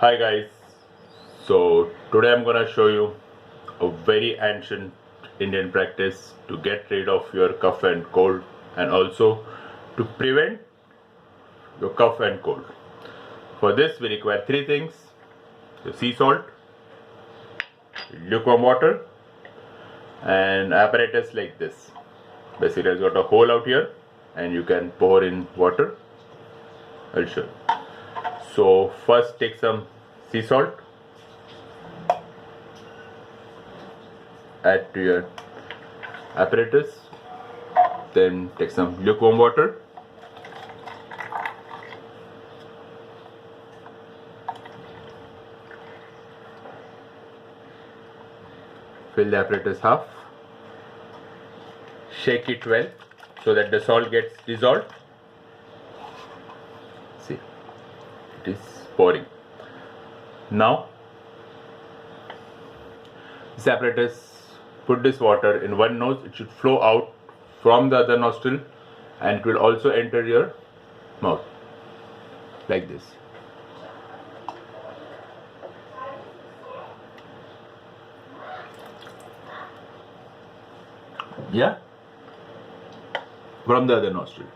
Hi guys, so today I'm gonna show you a very ancient Indian practice to get rid of your cough and cold and also to prevent your cough and cold. For this we require three things: the sea salt, lukewarm water and apparatus like this. Basically it's got a hole out here and you can pour in water. I'll show you. So first take some sea salt, add to your apparatus, then take some lukewarm water, fill the apparatus half, shake it well so that the salt gets dissolved. See, it is pouring. Now this apparatus, put this water in one nose, it should flow out from the other nostril and it will also enter your mouth like this. Yeah, from the other nostril.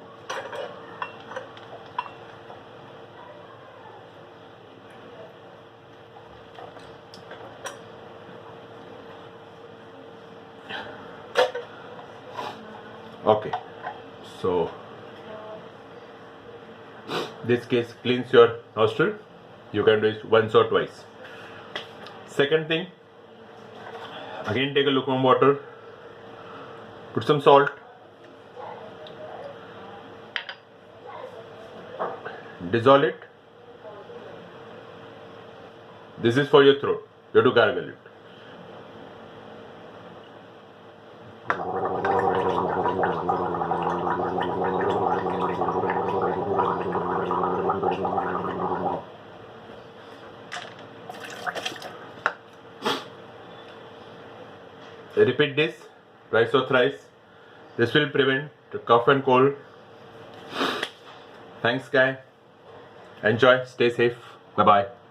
Okay, so this case cleans your nostril. You can do it once or twice. Second thing, again take a lukewarm water, put some salt, dissolve it. This is for your throat. You have to gargle it. Repeat this twice or thrice. This will prevent the cough and cold. Thanks guys. Enjoy. Stay safe. Bye bye.